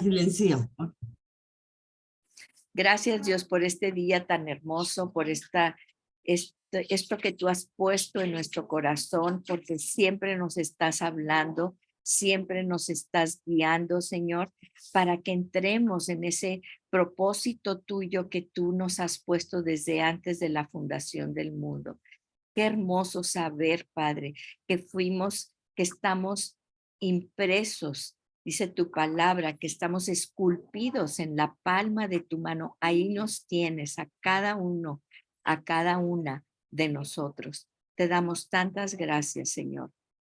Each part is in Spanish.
Silencio. Gracias, Dios, por este día tan hermoso, por esto que tú has puesto en nuestro corazón, porque siempre nos estás hablando, siempre nos estás guiando, Señor, para que entremos en ese propósito tuyo que tú nos has puesto desde antes de la fundación del mundo. Qué hermoso saber, Padre, que estamos impresos, dice tu palabra, que estamos esculpidos en la palma de tu mano. Ahí nos tienes a cada uno, a cada una de nosotros. Te damos tantas gracias, Señor.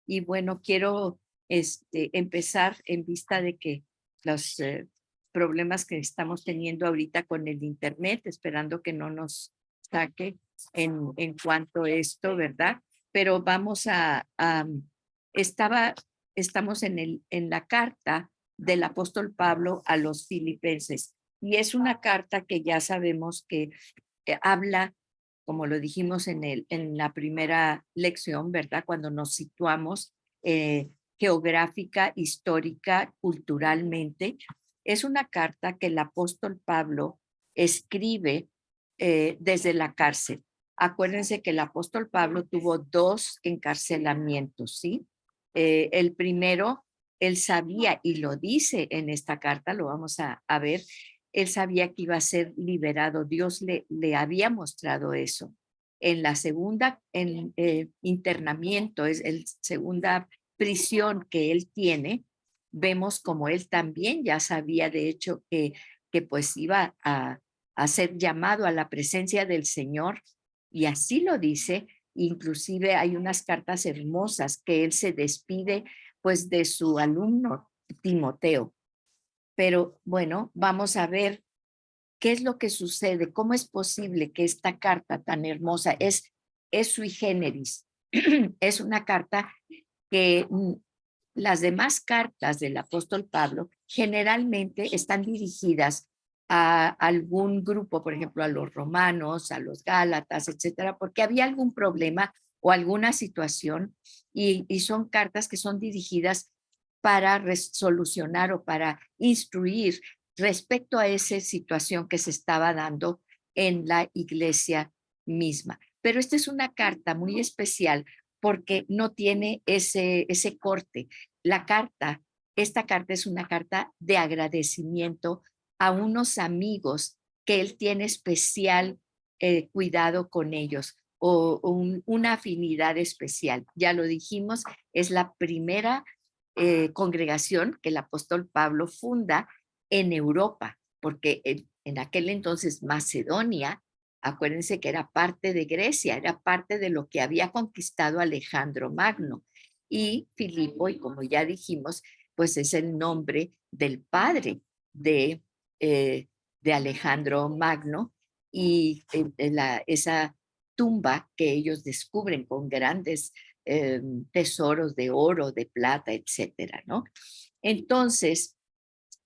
Y bueno, quiero empezar en vista de que los problemas que estamos teniendo ahorita con el Internet, esperando que no nos saque en cuanto a esto, ¿verdad? Pero vamos estamos en la carta del apóstol Pablo a los filipenses. Y es una carta que ya sabemos que habla, como lo dijimos en la primera lección, ¿verdad? Cuando nos situamos geográfica, histórica, culturalmente. Es una carta que el apóstol Pablo escribe desde la cárcel. Acuérdense que el apóstol Pablo tuvo dos encarcelamientos, ¿sí? El primero, él sabía, y lo dice en esta carta, lo vamos a ver, él sabía que iba a ser liberado. Dios le había mostrado eso. En la segunda internamiento, es el segunda prisión que él tiene, vemos como él también ya sabía, de hecho, que pues iba a ser llamado a la presencia del Señor, y así lo dice. Inclusive hay unas cartas hermosas que él se despide pues de su alumno Timoteo. Pero bueno, vamos a ver qué es lo que sucede, cómo es posible que esta carta tan hermosa es sui generis. Es una carta que las demás cartas del apóstol Pablo generalmente están dirigidas a algún grupo, por ejemplo, a los romanos, a los gálatas, etcétera, porque había algún problema o alguna situación, y son cartas que son dirigidas para solucionar o para instruir respecto a esa situación que se estaba dando en la iglesia misma. Pero esta es una carta muy especial porque no tiene ese corte. Esta carta es una carta de agradecimiento a unos amigos que él tiene especial cuidado con ellos, o una afinidad especial. Ya lo dijimos, es la primera congregación que el apóstol Pablo funda en Europa, porque en aquel entonces Macedonia, acuérdense que era parte de Grecia, era parte de lo que había conquistado Alejandro Magno. Y Filipo, y como ya dijimos, pues es el nombre del padre de, de Alejandro Magno, y esa tumba que ellos descubren con grandes tesoros de oro, de plata, etcétera, ¿no? Entonces,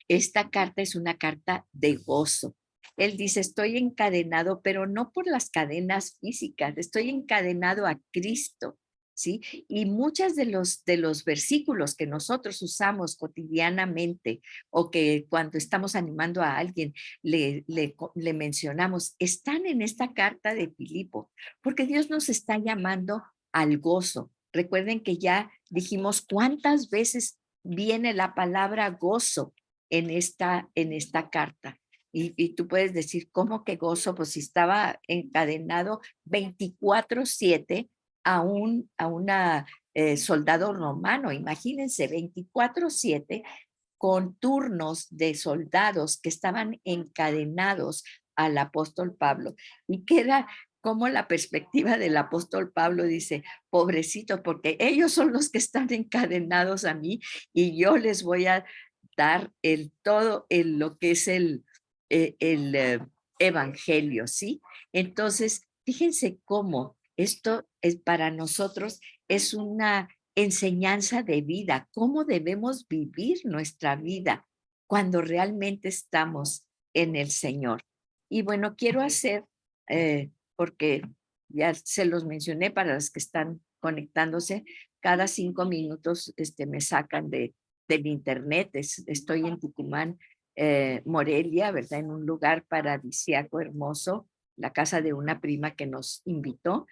esta carta es una carta de gozo. Él dice, estoy encadenado, pero no por las cadenas físicas, estoy encadenado a Cristo, ¿sí? Y muchos de los versículos que nosotros usamos cotidianamente, o que cuando estamos animando a alguien le mencionamos, están en esta carta de Filipo, porque Dios nos está llamando al gozo. Recuerden que ya dijimos cuántas veces viene la palabra gozo en esta carta. Y tú puedes decir, ¿cómo que gozo? Pues si estaba encadenado 24/7 a una soldado romano. Imagínense, 24/7 con turnos de soldados que estaban encadenados al apóstol Pablo. Y queda como la perspectiva del apóstol Pablo dice, pobrecito, porque ellos son los que están encadenados a mí, y yo les voy a dar lo que es el evangelio, ¿sí? Entonces, fíjense cómo esto es para nosotros, es una enseñanza de vida, cómo debemos vivir nuestra vida cuando realmente estamos en el Señor. Y bueno, quiero hacer, porque ya se los mencioné para los que están conectándose, cada 5 minutos me sacan del internet. Estoy en Tucumán, Morelia, ¿verdad? En un lugar paradisíaco hermoso, la casa de una prima que nos invitó.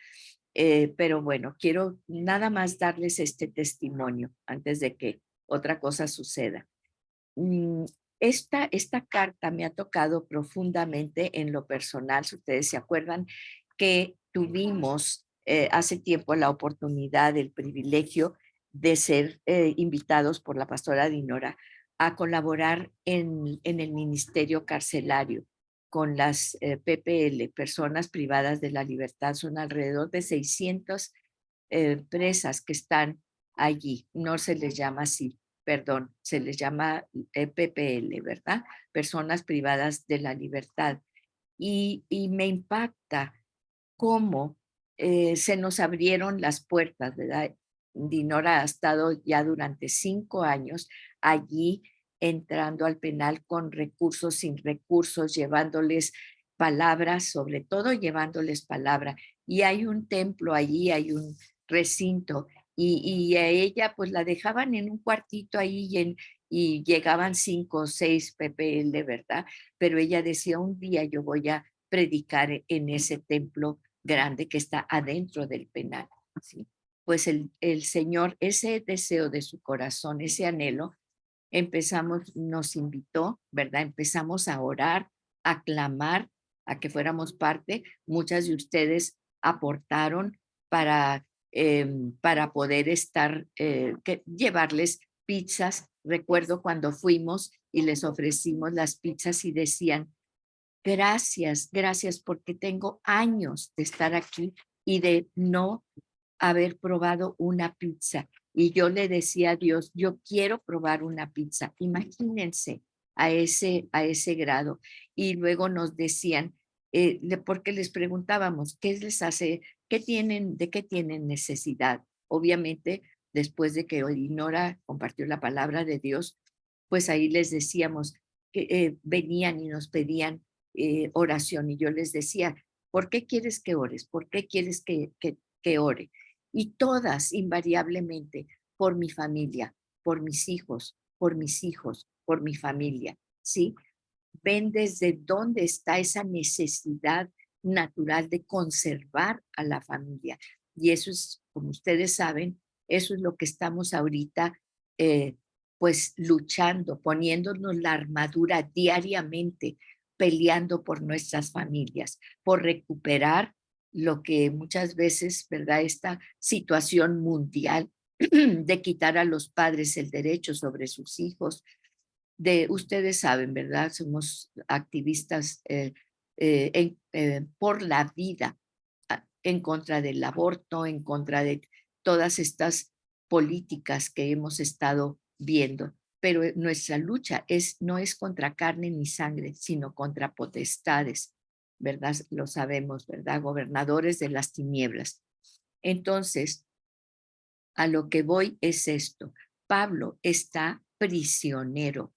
Pero bueno, quiero nada más darles este testimonio antes de que otra cosa suceda. Mm, esta carta me ha tocado profundamente en lo personal. Si ustedes se acuerdan que tuvimos hace tiempo la oportunidad, el privilegio de ser invitados por la pastora Dinora a colaborar en el ministerio carcelario con las PPL, Personas Privadas de la Libertad. Son alrededor de 600 presas que están allí. No se les llama así, perdón, se les llama PPL, ¿verdad? Personas Privadas de la Libertad. Y me impacta cómo se nos abrieron las puertas, ¿verdad? Dinora ha estado ya durante 5 años allí entrando al penal con recursos, sin recursos, llevándoles palabras, sobre todo llevándoles palabra. Y hay un templo allí, hay un recinto, y a ella pues la dejaban en un cuartito ahí y llegaban 5 o 6 PPL, ¿verdad? Pero ella decía, un día yo voy a predicar en ese templo grande que está adentro del penal, ¿sí? Pues el Señor, ese deseo de su corazón, ese anhelo, nos invitó, ¿verdad? Empezamos a orar, a clamar, a que fuéramos parte. Muchas de ustedes aportaron para poder llevarles pizzas. Recuerdo cuando fuimos y les ofrecimos las pizzas y decían, gracias, gracias, porque tengo años de estar aquí y de no haber probado una pizza. Y yo le decía a Dios, yo quiero probar una pizza. Imagínense a ese grado. Y luego nos decían, porque les preguntábamos, ¿qué les hace? ¿Qué tienen, de qué tienen necesidad? Obviamente, después de que Elinora compartió la palabra de Dios, pues ahí les decíamos que venían y nos pedían oración. Y yo les decía, ¿por qué quieres que ores? ¿Por qué quieres que ore? Y todas invariablemente por mi familia, por mis hijos, por mis hijos, por mi familia, ¿sí? Ven desde dónde está esa necesidad natural de conservar a la familia. Y eso es, como ustedes saben, eso es lo que estamos ahorita, eh, pues luchando, poniéndonos la armadura diariamente, peleando por nuestras familias, por recuperar lo que muchas veces, ¿verdad? Esta situación mundial de quitar a los padres el derecho sobre sus hijos, ustedes saben, ¿verdad? Somos activistas por la vida, en contra del aborto, en contra de todas estas políticas que hemos estado viendo. Pero nuestra lucha no es contra carne ni sangre, sino contra potestades, ¿verdad? Lo sabemos, ¿verdad? Gobernadores de las tinieblas. Entonces, a lo que voy es esto. Pablo está prisionero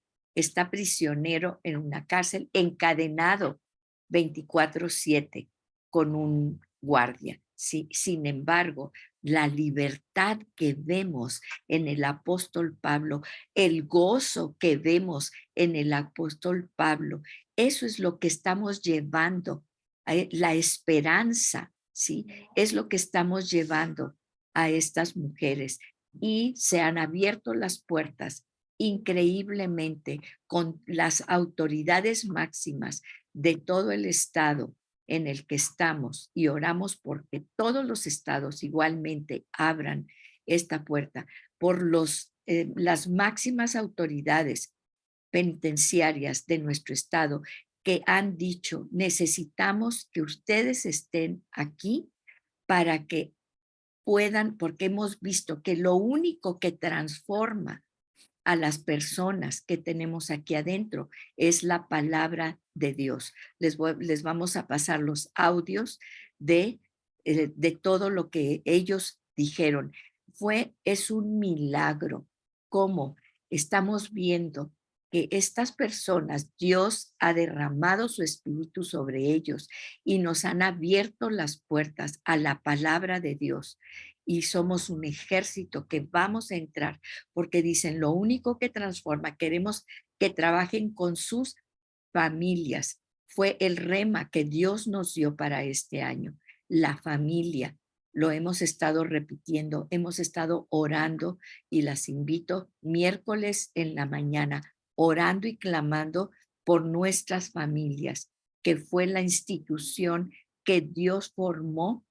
en una cárcel, encadenado 24/7 con un guardia. Sí, sin embargo, la libertad que vemos en el apóstol Pablo, el gozo que vemos en el apóstol Pablo, eso es lo que estamos llevando, la esperanza, ¿sí? Es lo que estamos llevando a estas mujeres y se han abierto las puertas increíblemente con las autoridades máximas de todo el estado en el que estamos y oramos porque todos los estados igualmente abran esta puerta por las máximas autoridades penitenciarias de nuestro estado que han dicho necesitamos que ustedes estén aquí para que puedan, porque hemos visto que lo único que transforma a las personas que tenemos aquí adentro es la palabra de Dios. Les vamos a pasar los audios de todo lo que ellos dijeron. Es un milagro cómo estamos viendo que estas personas, Dios ha derramado su espíritu sobre ellos y nos han abierto las puertas a la palabra de Dios. y somos un ejército que vamos a entrar, porque dicen, lo único que transforma, queremos que trabajen con sus familias. Fue el rema que Dios nos dio para este año, la familia. Lo hemos estado repitiendo, hemos estado orando y las invito miércoles en la mañana, orando y clamando por nuestras familias, que fue la institución que Dios formó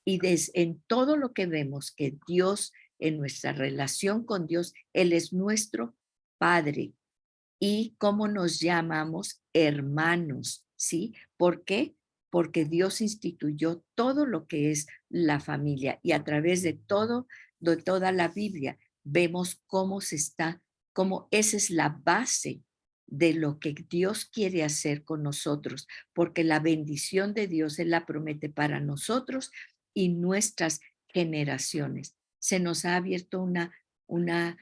y en todo lo que vemos que Dios, en nuestra relación con Dios, Él es nuestro Padre y cómo nos llamamos hermanos, ¿sí? ¿Por qué? Porque Dios instituyó todo lo que es la familia y a través de toda la Biblia, vemos cómo cómo esa es la base de lo que Dios quiere hacer con nosotros, porque la bendición de Dios Él la promete para nosotros y nuestras generaciones. Se nos ha abierto una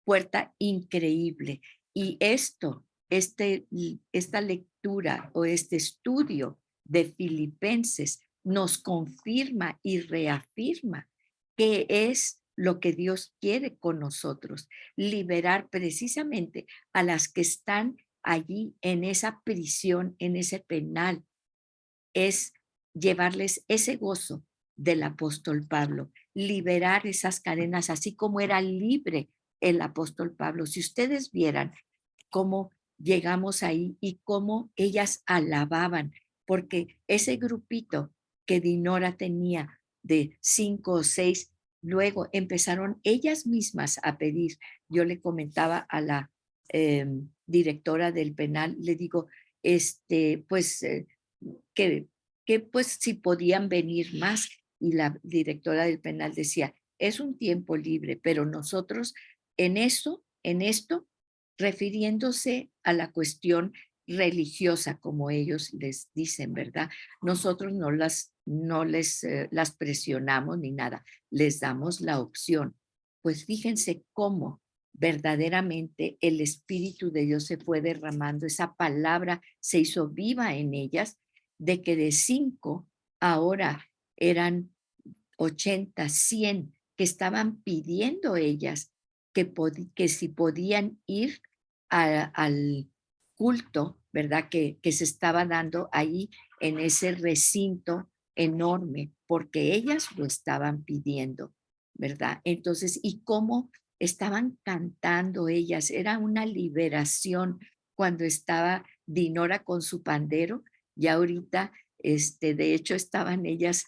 puerta increíble y esta lectura o este estudio de Filipenses nos confirma y reafirma qué es lo que Dios quiere con nosotros, liberar precisamente a las que están allí en esa prisión, en ese penal, es llevarles ese gozo del apóstol Pablo, liberar esas cadenas, así como era libre el apóstol Pablo. Si ustedes vieran cómo llegamos ahí y cómo ellas alababan, porque ese grupito que Dinora tenía de 5 o 6, luego empezaron ellas mismas a pedir. Yo le comentaba a la directora del penal, le digo, pues que, que pues si podían venir más. Y la directora del penal decía, es un tiempo libre, pero nosotros en esto, refiriéndose a la cuestión religiosa, como ellos les dicen, ¿verdad? Nosotros no les las presionamos ni nada, les damos la opción. Pues fíjense cómo verdaderamente el Espíritu de Dios se fue derramando, esa palabra se hizo viva en ellas, de que de 5 ahora eran 80, 100 que estaban pidiendo ellas que si podían ir al culto, ¿verdad? Que se estaba dando ahí en ese recinto enorme, porque ellas lo estaban pidiendo, ¿verdad? Entonces, ¿y cómo estaban cantando ellas? Era una liberación cuando estaba Dinora con su pandero y ahorita, de hecho, estaban ellas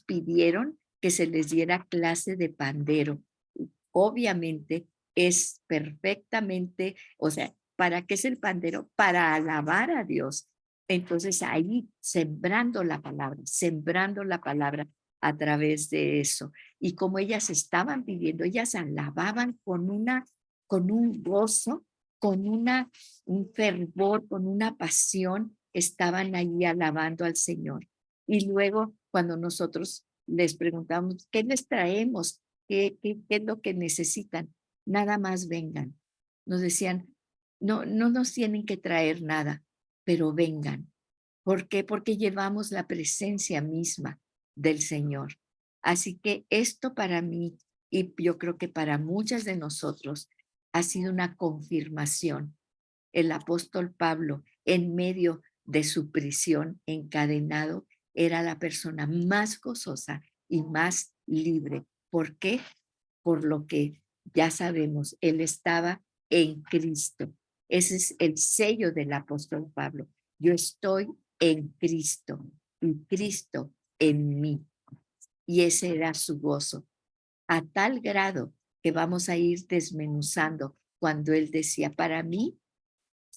pidieron que se les diera clase de pandero. Obviamente es perfectamente, o sea, ¿para qué es el pandero? Para alabar a Dios. Entonces ahí sembrando la palabra a través de eso. Y como ellas estaban pidiendo, ellas alababan con un gozo, un fervor, con una pasión, estaban ahí alabando al Señor. Y luego, cuando nosotros les preguntamos, ¿qué les traemos? ¿Qué es lo que necesitan? Nada más vengan. Nos decían, no nos tienen que traer nada, pero vengan. ¿Por qué? Porque llevamos la presencia misma del Señor. Así que esto para mí, y yo creo que para muchas de nosotros, ha sido una confirmación. El apóstol Pablo, en medio de su prisión, encadenado, era la persona más gozosa y más libre. ¿Por qué? Por lo que ya sabemos, él estaba en Cristo. Ese es el sello del apóstol Pablo. Yo estoy en Cristo y Cristo en mí. Y ese era su gozo, a tal grado que vamos a ir desmenuzando cuando él decía, para mí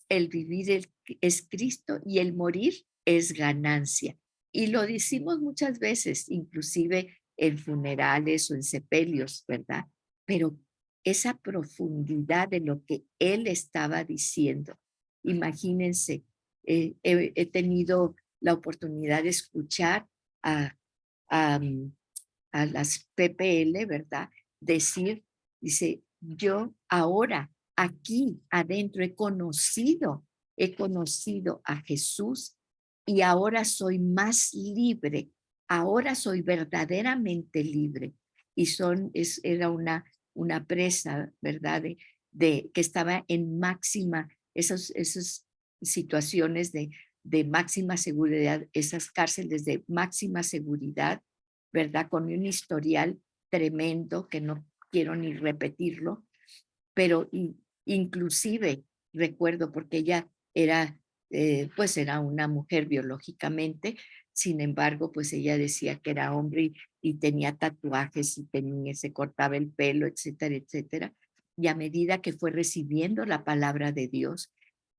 el vivir es Cristo y el morir es ganancia. Y lo decimos muchas veces, inclusive en funerales o en sepelios, ¿verdad? Pero esa profundidad de lo que él estaba diciendo, imagínense, he tenido la oportunidad de escuchar a, a, a las PPL, ¿verdad? Decir, dice, yo ahora aquí adentro he conocido a Jesús y ahora soy más libre, ahora soy verdaderamente libre. y era una presa, ¿verdad? De que estaba en máxima, esas situaciones de máxima seguridad, esas cárceles de máxima seguridad, ¿verdad? Con un historial tremendo que no quiero ni repetirlo, pero inclusive recuerdo porque ella era, pues era una mujer biológicamente, sin embargo, pues ella decía que era hombre y tenía tatuajes y se cortaba el pelo, etcétera, etcétera. Y a medida que fue recibiendo la palabra de Dios,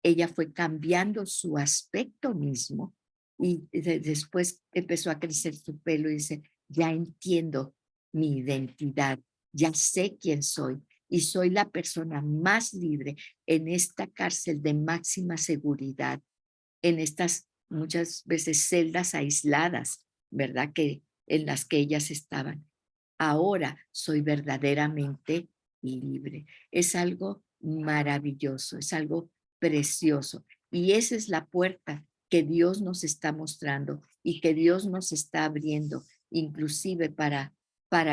ella fue cambiando su aspecto mismo y después empezó a crecer su pelo y dice, ya entiendo mi identidad, ya sé quién soy y soy la persona más libre en esta cárcel de máxima seguridad, en estas muchas veces celdas aisladas, ¿verdad? Que en las que ellas estaban. Ahora soy verdaderamente libre. Es algo maravilloso, es algo precioso. Y esa es la puerta que Dios nos está mostrando y que Dios nos está abriendo, inclusive para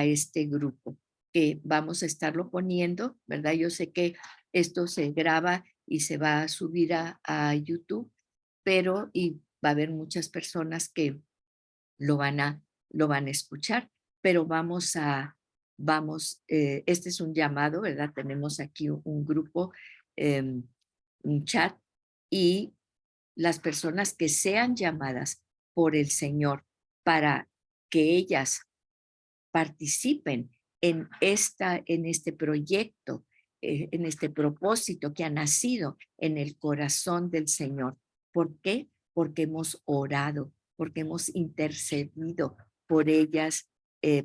este grupo, que vamos a estarlo poniendo, ¿verdad? Yo sé que esto se graba y se va a subir a YouTube, pero y va a haber muchas personas que lo van a, lo van a escuchar, pero este es un llamado, ¿verdad? Tenemos aquí un grupo, em, un chat, y las personas que sean llamadas por el Señor para que ellas participen en este proyecto, en este propósito que ha nacido en el corazón del Señor. ¿Por qué? Porque hemos orado, porque hemos intercedido por ellas,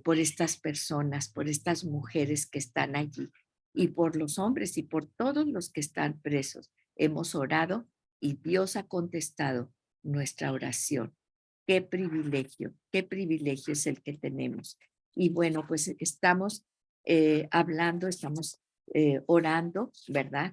por estas personas, por estas mujeres que están allí y por los hombres y por todos los que están presos. Hemos orado y Dios ha contestado nuestra oración. Qué privilegio es el que tenemos. Y bueno, pues estamos hablando, estamos orando, ¿verdad?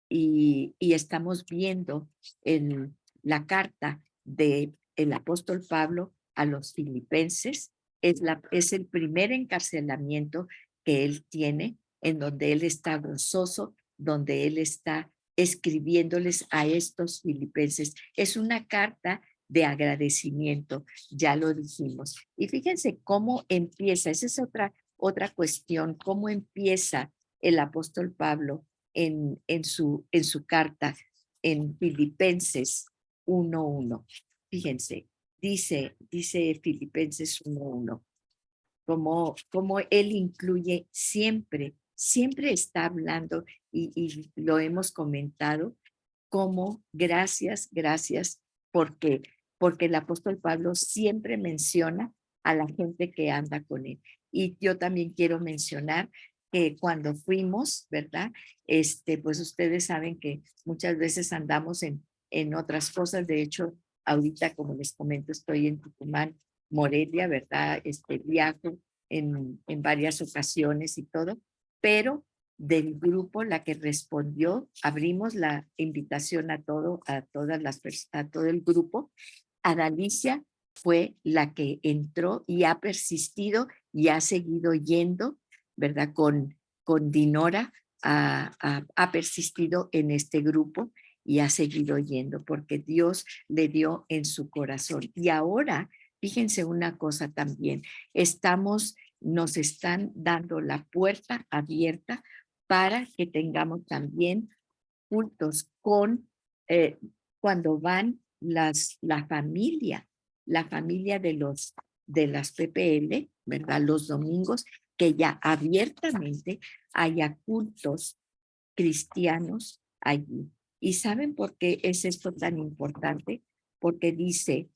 Y estamos viendo en la carta del apóstol Pablo a los filipenses. Es el primer encarcelamiento que él tiene, en donde él está gozoso, donde él está escribiéndoles a estos filipenses. Es una carta de agradecimiento, ya lo dijimos. Y fíjense cómo empieza, esa es otra cuestión, cómo empieza el apóstol Pablo en su carta en Filipenses 1:1. Fíjense, dice Filipenses 1:1, como él incluye siempre está hablando y lo hemos comentado, como gracias, porque, porque el apóstol Pablo siempre menciona a la gente que anda con él. Y yo también quiero mencionar que cuando fuimos, ¿verdad? Pues ustedes saben que muchas veces andamos en otras cosas. De hecho, ahorita, como les comento, estoy en Tucumán, Morelia, ¿verdad? Viajo en varias ocasiones y todo, pero del grupo, la que respondió, abrimos la invitación a a todo el grupo. Adalicia fue la que entró y ha persistido y ha seguido yendo, ¿verdad? Con Dinora ha persistido en este grupo y ha seguido yendo porque Dios le dio en su corazón. Y ahora, fíjense una cosa también, nos están dando la puerta abierta para que tengamos también cultos cuando van la familia de las PPL, ¿verdad? Los domingos, que ya abiertamente haya cultos cristianos allí. ¿Y saben por qué es esto tan importante? Porque dice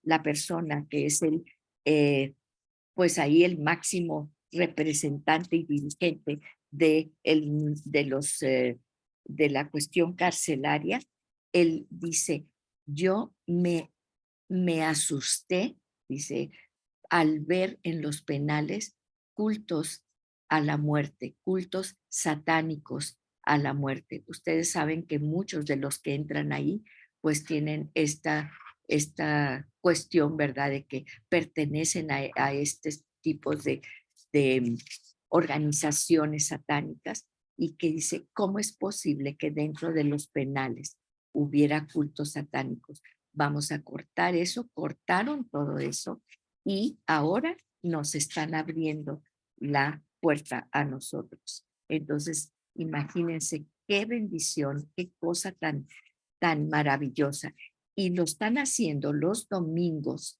la persona que es pues ahí el máximo representante y dirigente de la cuestión carcelaria, él dice, yo me asusté, dice, al ver en los penales cultos a la muerte, cultos satánicos a la muerte. Ustedes saben que muchos de los que entran ahí, pues tienen esta cuestión, ¿verdad?, de que pertenecen a estos tipos de organizaciones satánicas y que dice, ¿cómo es posible que dentro de los penales hubiera cultos satánicos? Vamos a cortar eso, cortaron todo eso y ahora nos están abriendo la puerta a nosotros. Entonces, imagínense qué bendición, qué cosa tan maravillosa. Y lo están haciendo los domingos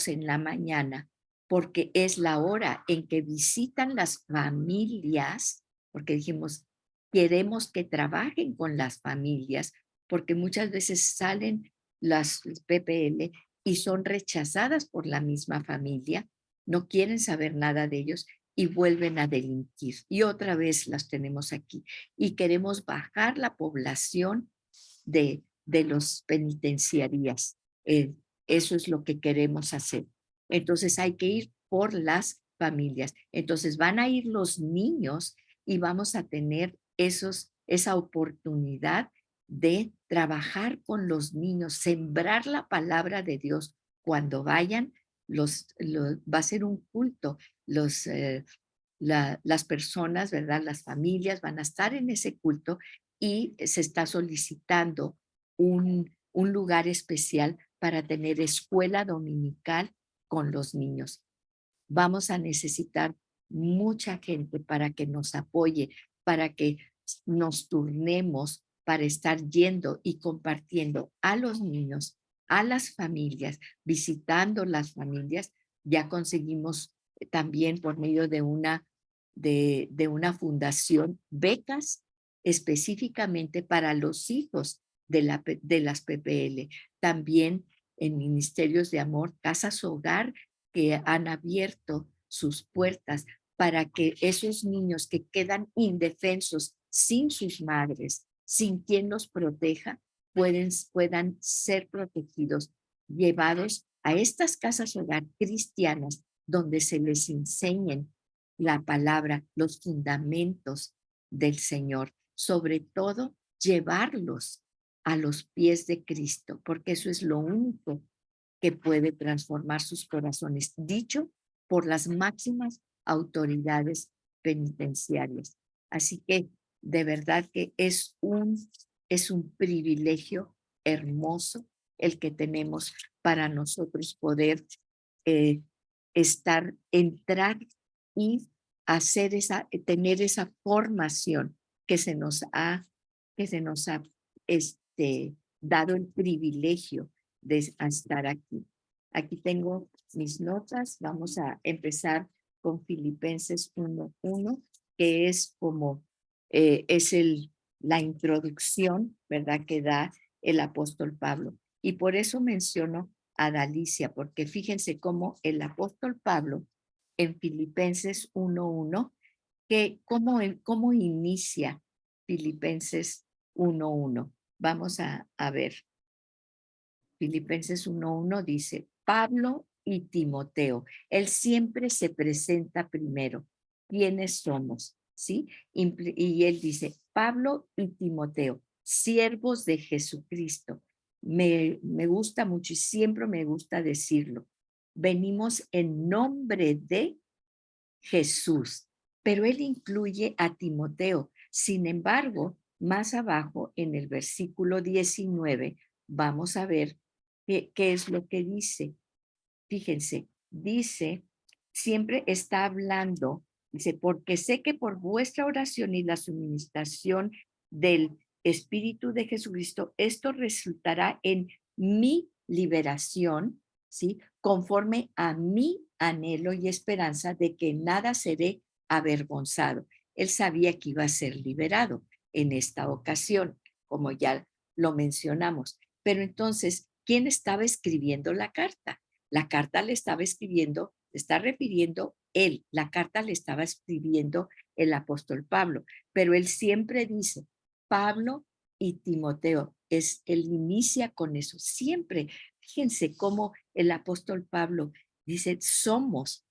en la mañana, porque es la hora en que visitan las familias, porque dijimos, queremos que trabajen con las familias, porque muchas veces salen las PPL y son rechazadas por la misma familia, no quieren saber nada de ellos y vuelven a delinquir. Y otra vez las tenemos aquí. Y queremos bajar la población de los penitenciarías. Eso es lo que queremos hacer. Entonces hay que ir por las familias. Entonces van a ir los niños y vamos a tener esa oportunidad de trabajar con los niños, sembrar la palabra de Dios. Cuando vayan, va a ser un culto. Las personas, ¿verdad? Las familias van a estar en ese culto y se está solicitando un lugar especial para tener escuela dominical con los niños. Vamos a necesitar mucha gente para que nos apoye, para que nos turnemos para estar yendo y compartiendo a los niños, a las familias, visitando las familias. Ya conseguimos también por medio de una fundación becas específicamente para los hijos de las PPL. También en Ministerios de Amor, Casas Hogar, que han abierto sus puertas para que esos niños que quedan indefensos sin sus madres, sin quien los proteja, puedan ser protegidos, llevados a estas casas hogar cristianas donde se les enseñen la palabra, los fundamentos del Señor, sobre todo llevarlos a los pies de Cristo, porque eso es lo único que puede transformar sus corazones, dicho por las máximas autoridades penitenciarias. Así que de verdad que es un privilegio hermoso el que tenemos para nosotros poder eh, entrar y tener esa formación que que se nos ha dado el privilegio de estar aquí. Aquí tengo mis notas. Vamos a empezar con Filipenses 1:1, que es como la introducción, ¿verdad?, que da el apóstol Pablo. Y por eso menciono a Dalicia, porque fíjense cómo el apóstol Pablo en Filipenses 1:1, cómo inicia Filipenses 1:1. Vamos a ver. Filipenses 1:1 dice, Pablo y Timoteo. Él siempre se presenta primero. ¿Quiénes somos? ¿Sí? Y él dice, Pablo y Timoteo, siervos de Jesucristo. Me gusta mucho y siempre me gusta decirlo. Venimos en nombre de Jesús, pero él incluye a Timoteo. Sin embargo, más abajo en el versículo 19, vamos a ver qué es lo que dice. Fíjense, dice, siempre está hablando, dice, porque sé que por vuestra oración y la suministración del Espíritu de Jesucristo, esto resultará en mi liberación, ¿sí? Conforme a mi anhelo y esperanza de que nada seré avergonzado. Él sabía que iba a ser liberado en esta ocasión, como ya lo mencionamos. Pero entonces, ¿quién estaba escribiendo la carta? La carta le estaba escribiendo, le está refiriendo él, la carta le estaba escribiendo el apóstol Pablo, pero él siempre dice, Pablo y Timoteo, él inicia con eso, siempre. Fíjense cómo el apóstol Pablo dice, somos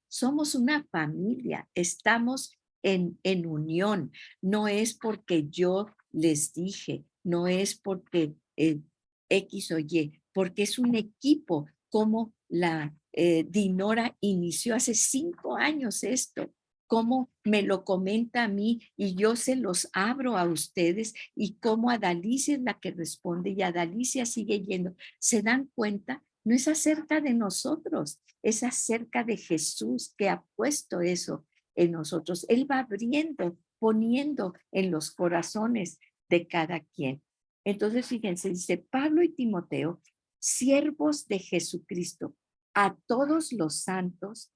una familia, estamos en unión, no es porque yo les dije, no es porque X o Y, porque es un equipo cómo la Dinora inició hace 5 años esto, cómo me lo comenta a mí y yo se los abro a ustedes y cómo Adalicia es la que responde y Adalicia sigue yendo. ¿Se dan cuenta? No es acerca de nosotros, es acerca de Jesús que ha puesto eso en nosotros. Él va abriendo, poniendo en los corazones de cada quien. Entonces, fíjense, dice Pablo y Timoteo, siervos de Jesucristo, a todos los santos,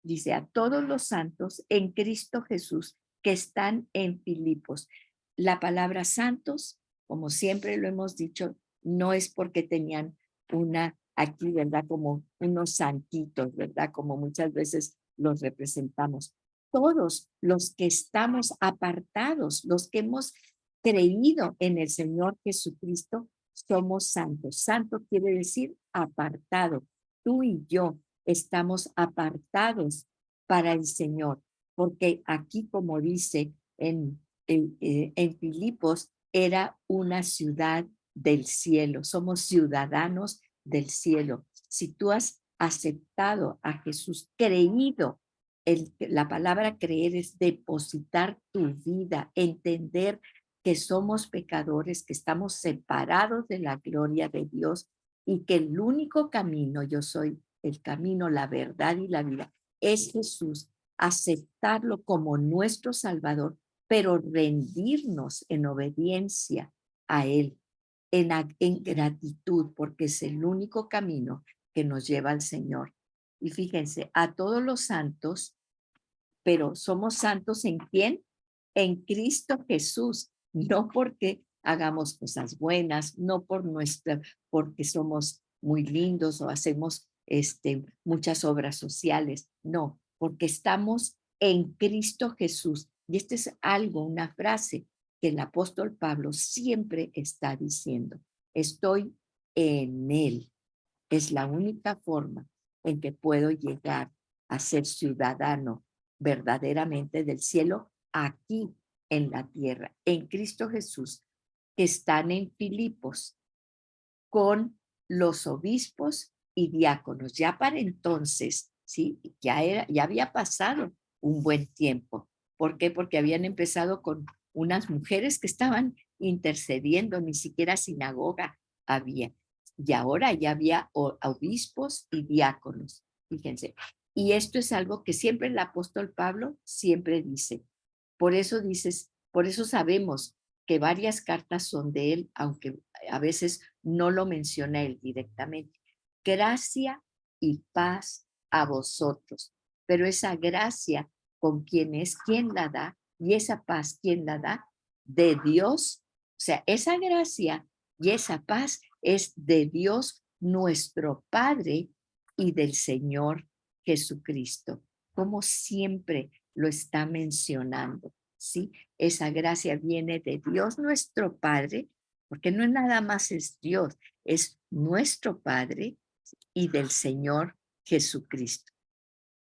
dice a todos los santos en Cristo Jesús que están en Filipos. La palabra santos, como siempre lo hemos dicho, no es porque tenían una aquí, ¿verdad? Como unos santitos, ¿verdad? Como muchas veces los representamos. Todos los que estamos apartados, los que hemos creído en el Señor Jesucristo, somos santos. Santo quiere decir apartado. Tú y yo estamos apartados para el Señor, porque aquí, como dice en Filipos, era una ciudad del cielo, somos ciudadanos del cielo. Si tú has aceptado a Jesús, creído, la palabra creer es depositar tu vida, entender que somos pecadores, que estamos separados de la gloria de Dios y que el único camino, yo soy el camino, la verdad y la vida, es Jesús, aceptarlo como nuestro Salvador, pero rendirnos en obediencia a Él, en gratitud, porque es el único camino que nos lleva al Señor. Y fíjense, a todos los santos, pero somos santos ¿en quién? En Cristo Jesús, no porque hagamos cosas buenas, no porque somos muy lindos o hacemos muchas obras sociales, no, porque estamos en Cristo Jesús. Y este es algo, una frase que el apóstol Pablo siempre está diciendo, estoy en Él. Es la única forma en que puedo llegar a ser ciudadano verdaderamente del cielo aquí en la tierra, en Cristo Jesús, que están en Filipos con los obispos y diáconos. Ya para entonces, ¿sí? Ya había pasado un buen tiempo. ¿Por qué? Porque habían empezado con unas mujeres que estaban intercediendo, ni siquiera sinagoga había. Y ahora ya había obispos y diáconos, fíjense. Y esto es algo que siempre el apóstol Pablo siempre dice. Por eso sabemos que varias cartas son de él, aunque a veces no lo menciona él directamente. Gracia y paz a vosotros. Pero esa gracia, ¿con quién es? ¿Quién la da? Y esa paz, ¿quién la da? De Dios. O sea, esa gracia y esa paz es de Dios nuestro Padre y del Señor Jesucristo, como siempre lo está mencionando, ¿sí? Esa gracia viene de Dios nuestro Padre, porque no es nada más es Dios, es nuestro Padre y del Señor Jesucristo.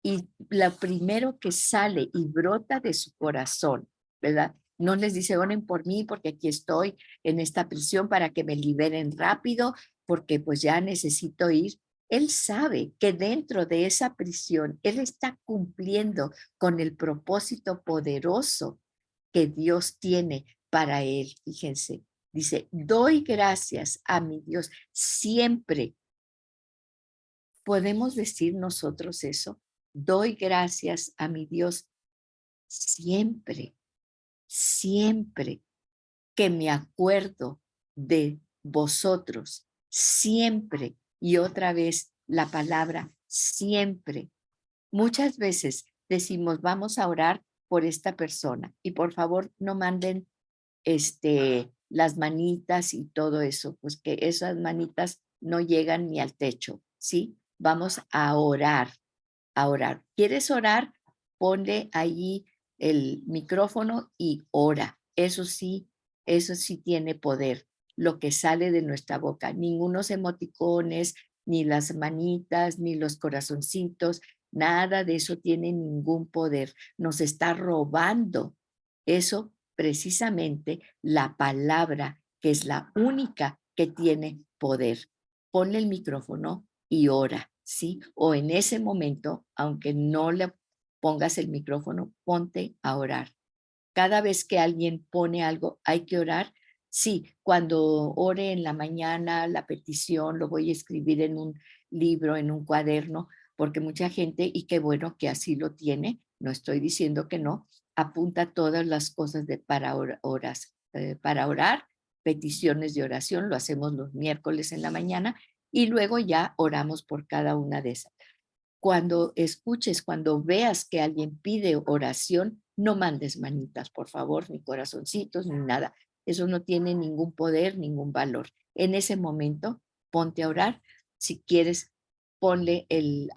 Y lo primero que sale y brota de su corazón, ¿verdad? No les dice, oren por mí porque aquí estoy en esta prisión para que me liberen rápido, porque pues ya necesito ir. Él sabe que dentro de esa prisión, él está cumpliendo con el propósito poderoso que Dios tiene para él. Fíjense, dice, doy gracias a mi Dios siempre. ¿Podemos decir nosotros eso? Doy gracias a mi Dios siempre, siempre que me acuerdo de vosotros, siempre. Y otra vez la palabra siempre. Muchas veces decimos, vamos a orar por esta persona y por favor no manden las manitas y todo eso, pues que esas manitas no llegan ni al techo, ¿sí? Vamos a orar, a orar. ¿Quieres orar? Ponle allí el micrófono y ora. Eso sí tiene poder, lo que sale de nuestra boca. Ningunos emoticones, ni las manitas, ni los corazoncitos, nada de eso tiene ningún poder. Nos está robando eso precisamente la palabra, que es la única que tiene poder. Ponle el micrófono y ora, ¿sí? O en ese momento, aunque no le pongas el micrófono, ponte a orar. Cada vez que alguien pone algo, hay que orar. Sí, cuando ore en la mañana, la petición, lo voy a escribir en un libro, en un cuaderno, porque mucha gente, y qué bueno que así lo tiene, no estoy diciendo que no, apunta todas las cosas para orar, peticiones de oración, lo hacemos los miércoles en la mañana y luego ya oramos por cada una de esas. Cuando escuches, cuando veas que alguien pide oración, no mandes manitas, por favor, ni corazoncitos, ni nada. Eso no tiene ningún poder, ningún valor. En ese momento, ponte a orar. Si quieres, ponle el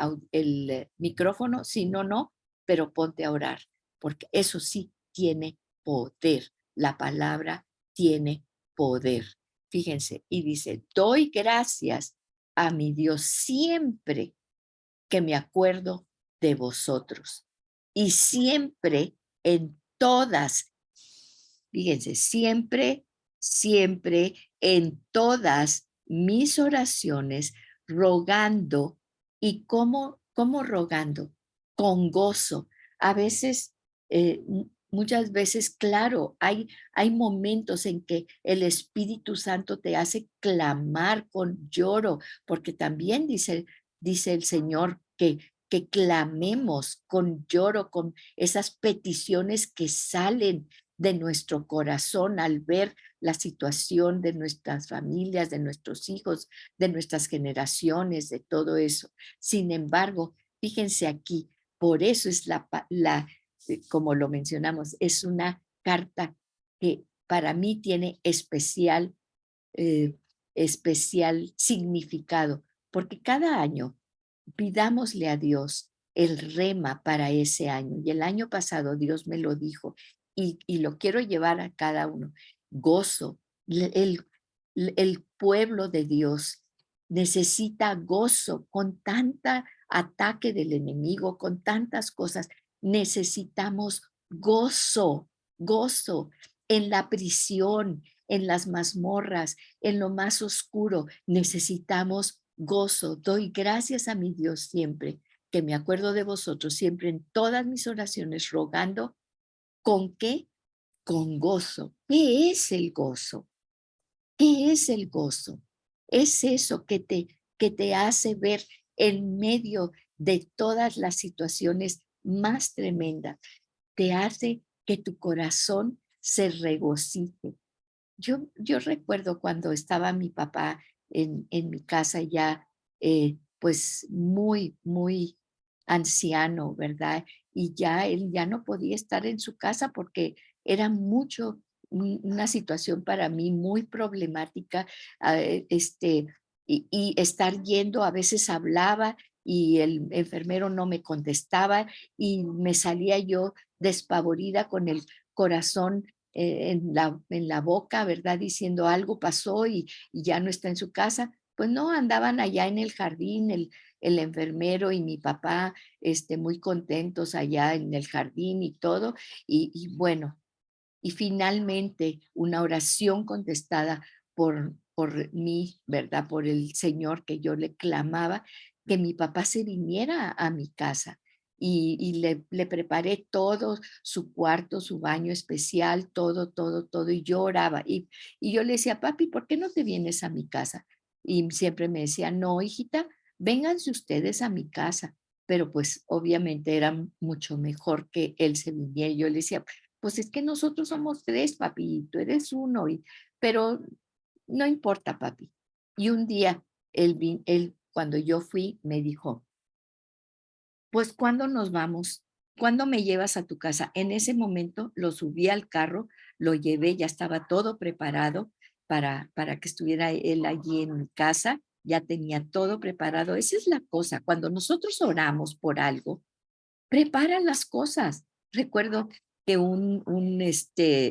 micrófono, si no, no, pero ponte a orar, porque eso sí tiene poder. La palabra tiene poder. Fíjense, y dice, doy gracias a mi Dios siempre que me acuerdo de vosotros. Y siempre en todas, fíjense, siempre, siempre en todas mis oraciones, rogando. ¿Y cómo rogando? Con gozo. A veces, muchas veces, claro, hay momentos en que el Espíritu Santo te hace clamar con lloro, porque también dice el Señor que clamemos con lloro, con esas peticiones que salen de nuestro corazón al ver la situación de nuestras familias, de nuestros hijos, de nuestras generaciones, de todo eso. Sin embargo, fíjense aquí, por eso es como lo mencionamos, es una carta que para mí tiene eh, especial significado, porque cada año pidámosle a Dios el rema para ese año. Y el año pasado Dios me lo dijo y lo quiero llevar a cada uno. Gozo. El pueblo de Dios necesita gozo con tanta ataque del enemigo, con tantas cosas. Necesitamos gozo, gozo en la prisión, en las mazmorras, en lo más oscuro. Necesitamos gozo. Doy gracias a mi Dios siempre, que me acuerdo de vosotros, siempre en todas mis oraciones, rogando. ¿Con qué? Con gozo. ¿Qué es el gozo? ¿Qué es el gozo? Es eso que te hace ver en medio de todas las situaciones más tremendas. Te hace que tu corazón se regocije. Yo recuerdo cuando estaba mi papá en mi casa ya, pues muy anciano, ¿verdad? Y ya él ya no podía estar en su casa porque era mucho, una situación para mí muy problemática, y estar yendo, a veces hablaba y el enfermero no me contestaba y me salía yo despavorida con el corazón en la boca, ¿verdad? Diciendo algo pasó y ya no está en su casa. Pues no, andaban allá en el jardín, el enfermero y mi papá, muy contentos allá en el jardín y todo. Y bueno, y finalmente una oración contestada por mí, ¿verdad? Por el Señor que yo le clamaba, que mi papá se viniera a mi casa. Y le preparé todo, su cuarto, su baño especial, todo, todo, todo. Y yo oraba. Y yo le decía, papi, ¿por qué no te vienes a mi casa? Y siempre me decía, no, hijita, vénganse ustedes a mi casa. Pero pues obviamente era mucho mejor que él se viniera. Y yo le decía, pues es que nosotros somos tres, papi, y tú eres uno, pero no importa, papi. Y un día, cuando yo fui, me dijo, pues, ¿cuándo nos vamos? ¿Cuándo me llevas a tu casa? En ese momento lo subí al carro, lo llevé, ya estaba todo preparado para que estuviera él allí en mi casa, ya tenía todo preparado. Esa es la cosa, cuando nosotros oramos por algo, prepara las cosas. Recuerdo que un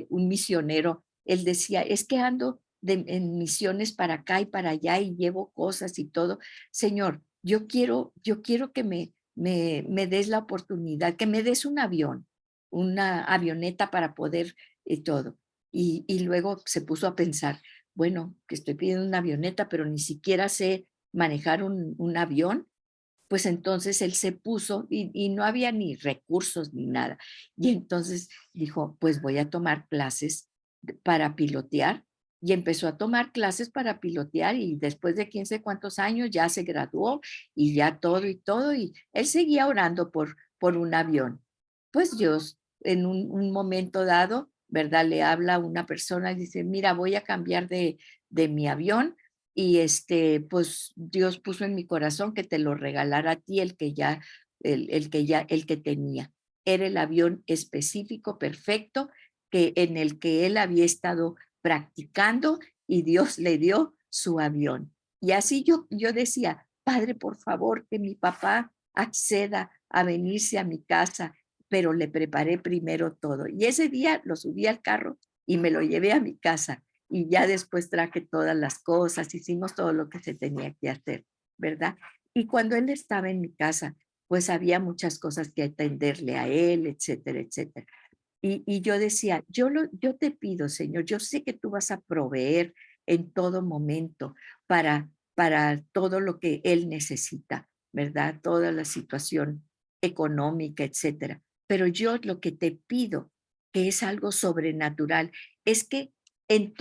misionero, él decía, es que ando en misiones para acá y para allá y llevo cosas y todo. Señor, yo quiero que me des la oportunidad, que me des un avión, una avioneta para poder todo. Y luego se puso a pensar, bueno, que estoy pidiendo una avioneta, pero ni siquiera sé manejar un avión, pues entonces él se puso y no había ni recursos ni nada. Y entonces dijo, pues voy a tomar clases para pilotear. Y empezó a tomar clases para pilotear y después de quién sé cuántos años ya se graduó y ya todo y todo. Y él seguía orando por un avión. Pues Dios en un momento dado, ¿verdad? Le habla a una persona y dice, mira, voy a cambiar de mi avión y pues Dios puso en mi corazón que te lo regalara a ti el que tenía. Era el avión específico, perfecto, en el que él había estado practicando y Dios le dio su avión. Y así yo decía, Padre, por favor, que mi papá acceda a venirse a mi casa, pero le preparé primero todo. Y ese día lo subí al carro y me lo llevé a mi casa y ya después traje todas las cosas, hicimos todo lo que se tenía que hacer, ¿verdad? Y cuando él estaba en mi casa, pues había muchas cosas que atenderle a él, etcétera, etcétera. Y yo decía, yo te pido, Señor, yo sé que tú vas a proveer en todo momento para todo lo que él necesita, ¿verdad? Toda la situación económica, etcétera. Pero yo lo que te pido, que es algo sobrenatural, es que en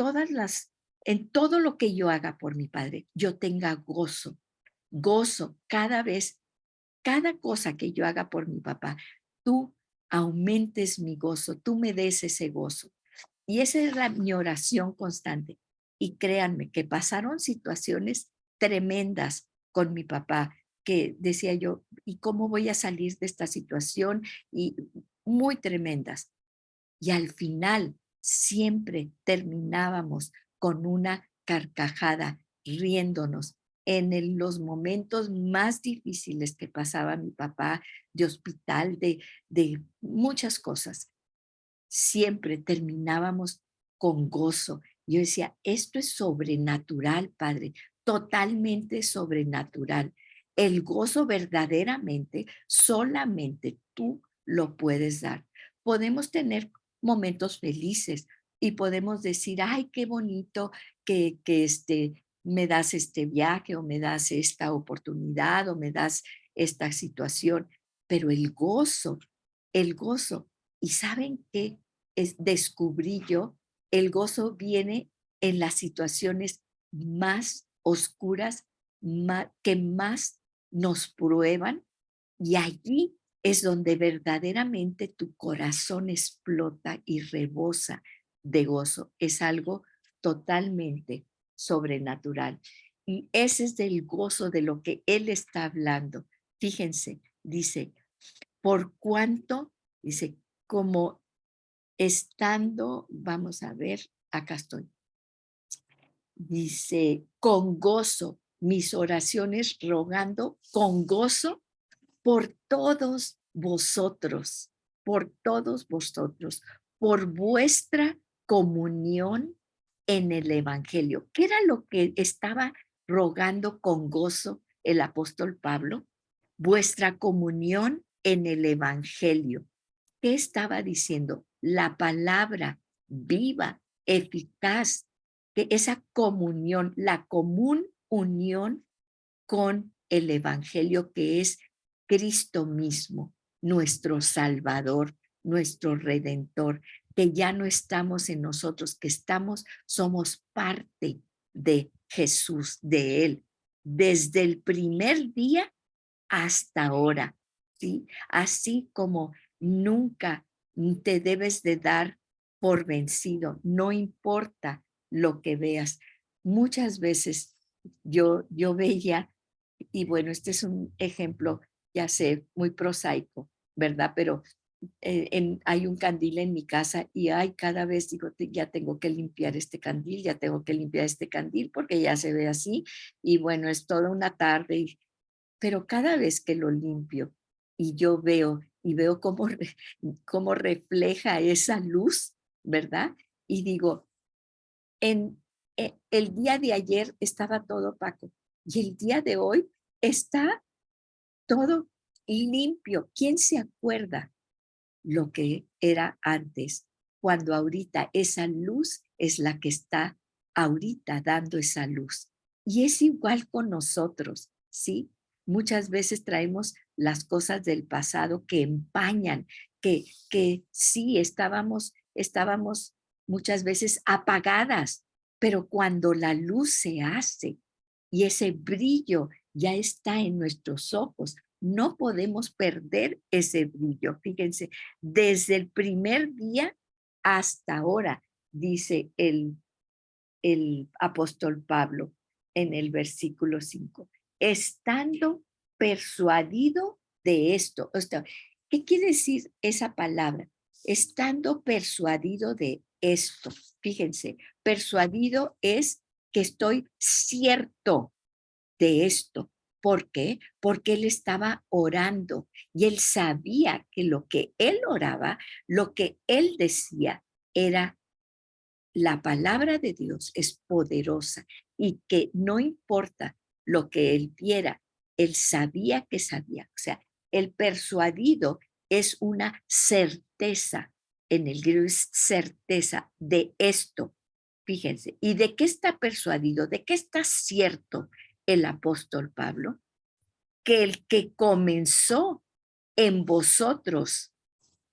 en todo lo que yo haga por mi padre, yo tenga gozo, gozo cada vez, cada cosa que yo haga por mi papá, tú aumentes mi gozo, tú me des ese gozo. Y esa era mi oración constante. Y créanme que pasaron situaciones tremendas con mi papá, que decía yo, ¿y cómo voy a salir de esta situación? Y muy tremendas. Y al final siempre terminábamos con una carcajada, riéndonos los momentos más difíciles que pasaba mi papá, de hospital, de muchas cosas. Siempre terminábamos con gozo. Yo decía, esto es sobrenatural, Padre, totalmente sobrenatural. El gozo verdaderamente solamente tú lo puedes dar. Podemos tener momentos felices y podemos decir, ay, qué bonito que me das este viaje o me das esta oportunidad o me das esta situación, pero el gozo, ¿y saben qué? Descubrí yo, el gozo viene en las situaciones más oscuras, que más nos prueban, y allí es donde verdaderamente tu corazón explota y rebosa de gozo. Es algo totalmente sobrenatural. Y ese es del gozo de lo que él está hablando. Fíjense, dice, por cuanto, dice, como estando, vamos a ver, acá estoy, dice, con gozo, mis oraciones rogando con gozo por todos vosotros, por vuestra comunión en el Evangelio. ¿Qué era lo que estaba rogando con gozo el apóstol Pablo? Vuestra comunión en el Evangelio. ¿Qué estaba diciendo? La palabra viva, eficaz, que esa comunión, la común unión con el Evangelio que es Cristo mismo, nuestro Salvador, nuestro Redentor, que ya no estamos en nosotros, que somos parte de Jesús, de Él, desde el primer día hasta ahora, ¿sí? Así como nunca te debes de dar por vencido, no importa lo que veas. Muchas veces yo veía, y bueno, este es un ejemplo, ya sé, muy prosaico, ¿verdad? Pero hay un candil en mi casa y ay, cada vez digo, ya tengo que limpiar este candil, ya tengo que limpiar este candil porque ya se ve así y bueno, es toda una tarde pero cada vez que lo limpio y yo veo cómo refleja esa luz, ¿verdad? Y digo, el día de ayer estaba todo opaco y el día de hoy está todo limpio. ¿Quién se acuerda lo que era antes? Cuando ahorita esa luz es la que está ahorita dando esa luz. Y es igual con nosotros, ¿sí? Muchas veces traemos las cosas del pasado que empañan, que sí estábamos muchas veces apagadas, pero cuando la luz se hace y ese brillo ya está en nuestros ojos, no podemos perder ese brillo. Fíjense, desde el primer día hasta ahora, dice el apóstol Pablo en el versículo 5, estando persuadido de esto. O sea, ¿qué quiere decir esa palabra? Estando persuadido de esto. Fíjense, persuadido es que estoy cierto de esto. ¿Por qué? Porque él estaba orando y él sabía que lo que él oraba, lo que él decía era la palabra de Dios es poderosa y que no importa lo que él viera, él sabía que sabía. O sea, el persuadido es una certeza, en el griego es certeza de esto. Fíjense, ¿y de qué está persuadido? ¿De qué está cierto el apóstol Pablo? Que el que comenzó en vosotros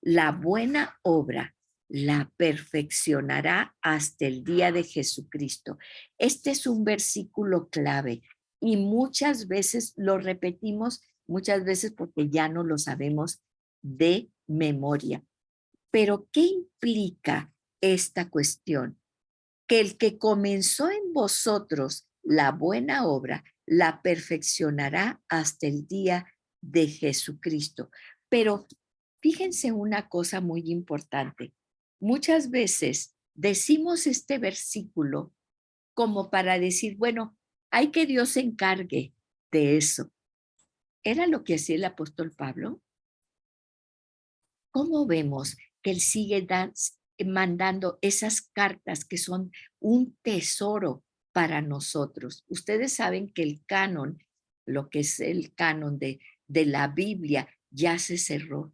la buena obra la perfeccionará hasta el día de Jesucristo. Este es un versículo clave y muchas veces lo repetimos, muchas veces porque ya no lo sabemos de memoria. Pero ¿qué implica esta cuestión? Que el que comenzó en vosotros la buena obra la perfeccionará hasta el día de Jesucristo. Pero fíjense una cosa muy importante. Muchas veces decimos este versículo como para decir, bueno, hay que Dios se encargue de eso. ¿Era lo que hacía el apóstol Pablo? ¿Cómo vemos que él sigue mandando esas cartas que son un tesoro para nosotros? Ustedes saben que el canon, lo que es el canon de la Biblia, ya se cerró.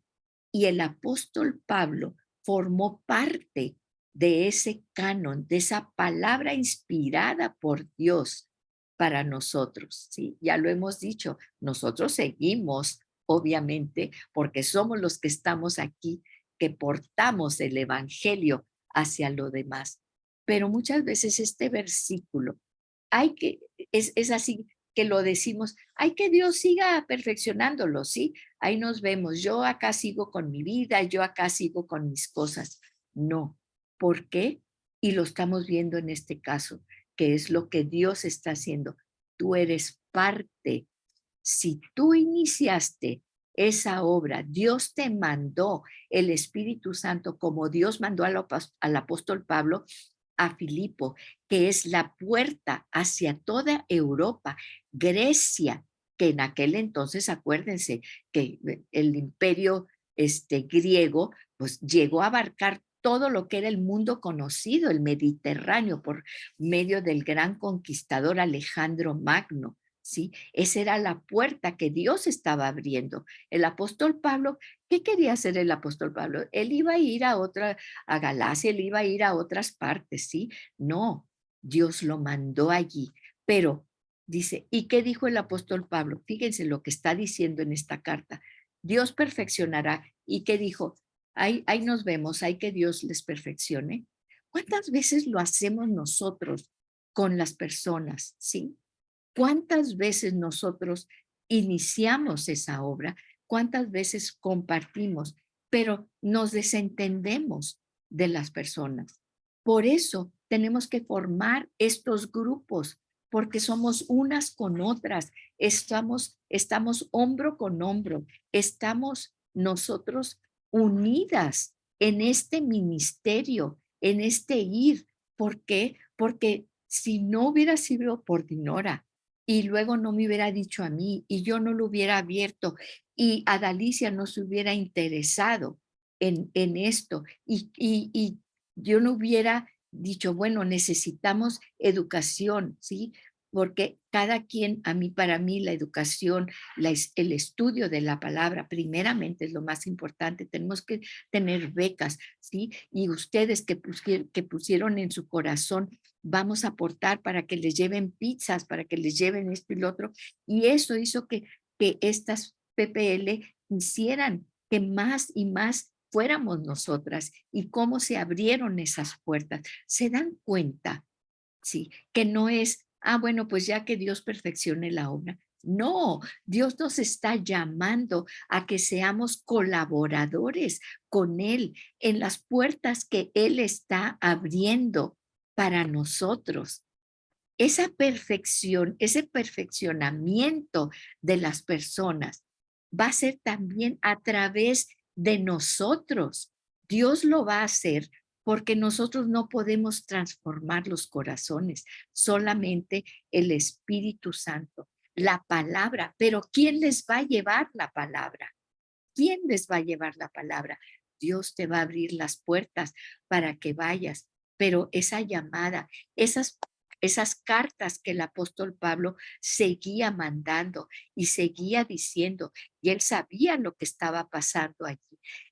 Y el apóstol Pablo formó parte de ese canon, de esa palabra inspirada por Dios para nosotros, ¿sí? Ya lo hemos dicho, nosotros seguimos, obviamente, porque somos los que estamos aquí, que portamos el evangelio hacia lo demás. Pero muchas veces este versículo, hay que, es así que lo decimos, hay que Dios siga perfeccionándolo, ¿sí? Ahí nos vemos, yo acá sigo con mi vida, yo acá sigo con mis cosas. No, ¿por qué? Y lo estamos viendo en este caso, que es lo que Dios está haciendo. Tú eres parte. Si tú iniciaste esa obra, Dios te mandó el Espíritu Santo como Dios mandó al apóstol Pablo a Filipo, que es la puerta hacia toda Europa, Grecia, que en aquel entonces, acuérdense que el imperio griego, pues llegó a abarcar todo lo que era el mundo conocido, el Mediterráneo, por medio del gran conquistador Alejandro Magno. ¿Sí? Esa era la puerta que Dios estaba abriendo. El apóstol Pablo, ¿qué quería hacer el apóstol Pablo? Él iba a ir a Galacia, él iba a ir a otras partes, ¿sí? No, Dios lo mandó allí. Pero dice, ¿y qué dijo el apóstol Pablo? Fíjense lo que está diciendo en esta carta. Dios perfeccionará. ¿Y qué dijo? Ahí nos vemos, hay que Dios les perfeccione. ¿Cuántas veces lo hacemos nosotros con las personas, sí? ¿Cuántas veces nosotros iniciamos esa obra? ¿Cuántas veces compartimos? Pero nos desentendemos de las personas. Por eso tenemos que formar estos grupos, porque somos unas con otras, estamos hombro con hombro, estamos nosotros unidas en este ministerio, en este ir. ¿Por qué? Porque si no hubiera sido por Dinora, y luego no me hubiera dicho a mí y yo no lo hubiera abierto y Adalicia no se hubiera interesado en esto y yo no hubiera dicho, bueno, necesitamos educación, ¿sí? Porque cada quien, para mí, la educación, el estudio de la palabra, primeramente es lo más importante. Tenemos que tener becas, ¿sí? Y ustedes que pusieron en su corazón vamos a aportar para que les lleven pizzas, para que les lleven esto y lo otro. Y eso hizo que estas PPL hicieran que más y más fuéramos nosotras y cómo se abrieron esas puertas. ¿Se dan cuenta? Sí, que no es, bueno, pues ya que Dios perfeccione la obra. No, Dios nos está llamando a que seamos colaboradores con Él en las puertas que Él está abriendo para nosotros. Esa perfección, ese perfeccionamiento de las personas va a ser también a través de nosotros. Dios lo va a hacer porque nosotros no podemos transformar los corazones, solamente el Espíritu Santo, la palabra. Pero ¿quién les va a llevar la palabra? ¿Quién les va a llevar la palabra? Dios te va a abrir las puertas para que vayas, pero esa llamada, esas cartas que el apóstol Pablo seguía mandando y seguía diciendo, y él sabía lo que estaba pasando allí.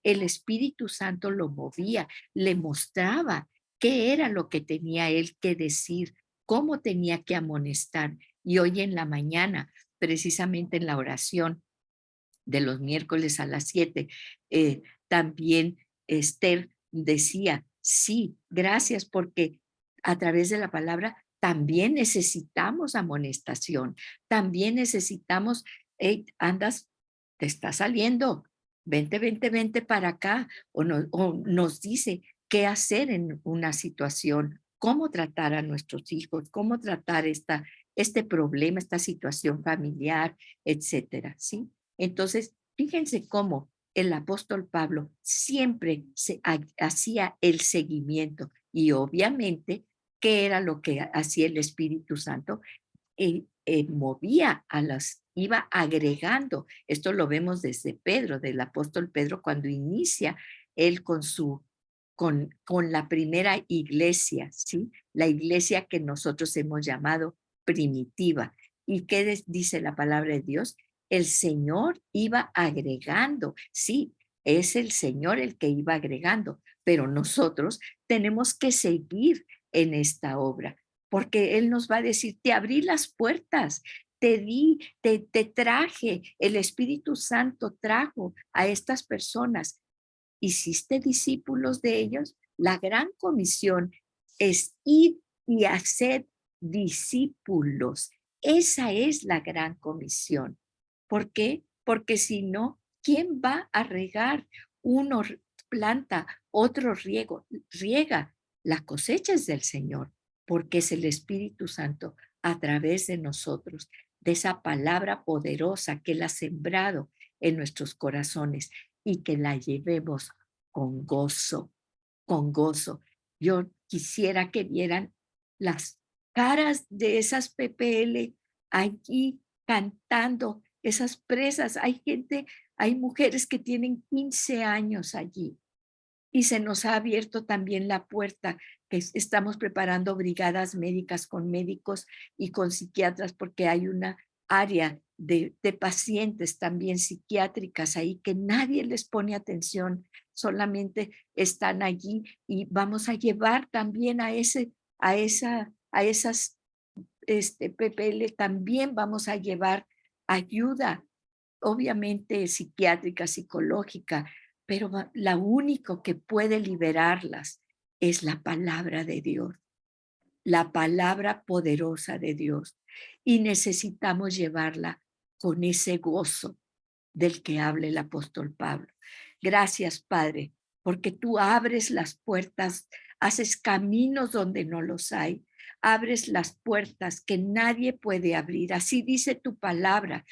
El Espíritu Santo lo movía, le mostraba qué era lo que tenía él que decir, cómo tenía que amonestar. Y hoy en la mañana, precisamente en la oración, de los miércoles a las 7. También Esther decía, sí, gracias, porque a través de la palabra también necesitamos amonestación, también necesitamos, hey, andas, te está saliendo, vente, vente, vente para acá, o nos dice qué hacer en una situación, cómo tratar a nuestros hijos, cómo tratar este problema, esta situación familiar, etcétera, ¿sí? Entonces, fíjense cómo el apóstol Pablo siempre hacía el seguimiento y obviamente, ¿qué era lo que hacía el Espíritu Santo? Movía iba agregando. Esto lo vemos desde Pedro, del apóstol Pedro, cuando inicia él con la primera iglesia, ¿sí? La iglesia que nosotros hemos llamado primitiva. ¿Y qué dice la palabra de Dios? El Señor iba agregando, sí, es el Señor el que iba agregando, pero nosotros tenemos que seguir en esta obra, porque Él nos va a decir, te abrí las puertas, te di, te traje, el Espíritu Santo trajo a estas personas, hiciste discípulos de ellos. La gran comisión es ir y hacer discípulos. Esa es la gran comisión. ¿Por qué? Porque si no, ¿quién va a regar? Uno planta, otro riega. La cosecha es del Señor, porque es el Espíritu Santo a través de nosotros, de esa palabra poderosa que Él ha sembrado en nuestros corazones y que la llevemos con gozo, con gozo. Yo quisiera que vieran las caras de esas PPL allí cantando, esas presas. Hay gente, hay mujeres que tienen 15 años allí y se nos ha abierto también la puerta, que estamos preparando brigadas médicas con médicos y con psiquiatras, porque hay una área de pacientes también psiquiátricas ahí que nadie les pone atención, solamente están allí y vamos a llevar también a esas PPL, también vamos a llevar ayuda, obviamente psiquiátrica, psicológica, pero la único que puede liberarlas es la palabra de Dios, la palabra poderosa de Dios. Y necesitamos llevarla con ese gozo del que habla el apóstol Pablo. Gracias, Padre, porque tú abres las puertas, haces caminos donde no los hay, abres las puertas que nadie puede abrir. Así dice tu palabra,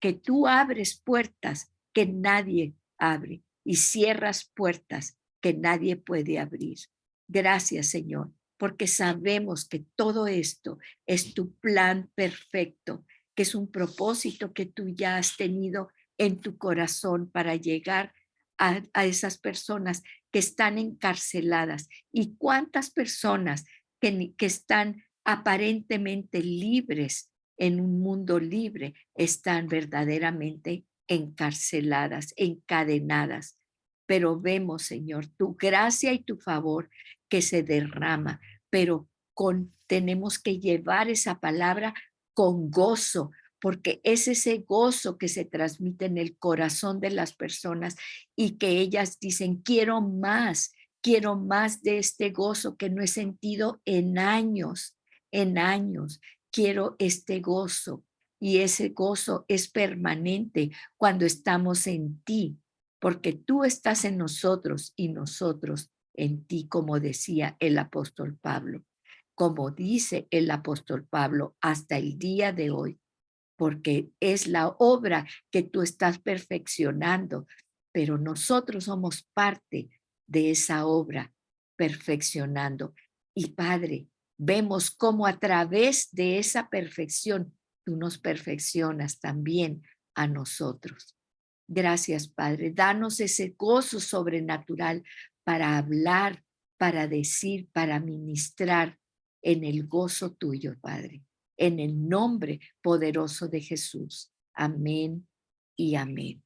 que tú abres puertas que nadie abre y cierras puertas que nadie puede abrir. Gracias, Señor, porque sabemos que todo esto es tu plan perfecto, que es un propósito que tú ya has tenido en tu corazón para llegar a esas personas que están encarceladas. ¿Y cuántas personas que están aparentemente libres en un mundo libre están verdaderamente encarceladas, encadenadas? Pero vemos, Señor, tu gracia y tu favor que se derrama, pero tenemos que llevar esa palabra con gozo, porque es ese gozo que se transmite en el corazón de las personas y que ellas dicen, quiero más de este gozo que no he sentido en años, quiero este gozo. Y ese gozo es permanente cuando estamos en ti, porque tú estás en nosotros y nosotros en ti, como decía el apóstol Pablo, como dice el apóstol Pablo hasta el día de hoy, porque es la obra que tú estás perfeccionando, pero nosotros somos parte de esa obra perfeccionando. Y Padre, vemos cómo a través de esa perfección tú nos perfeccionas también a nosotros. Gracias, Padre. Danos ese gozo sobrenatural para hablar, para decir, para ministrar en el gozo tuyo, Padre. En el nombre poderoso de Jesús. Amén y amén.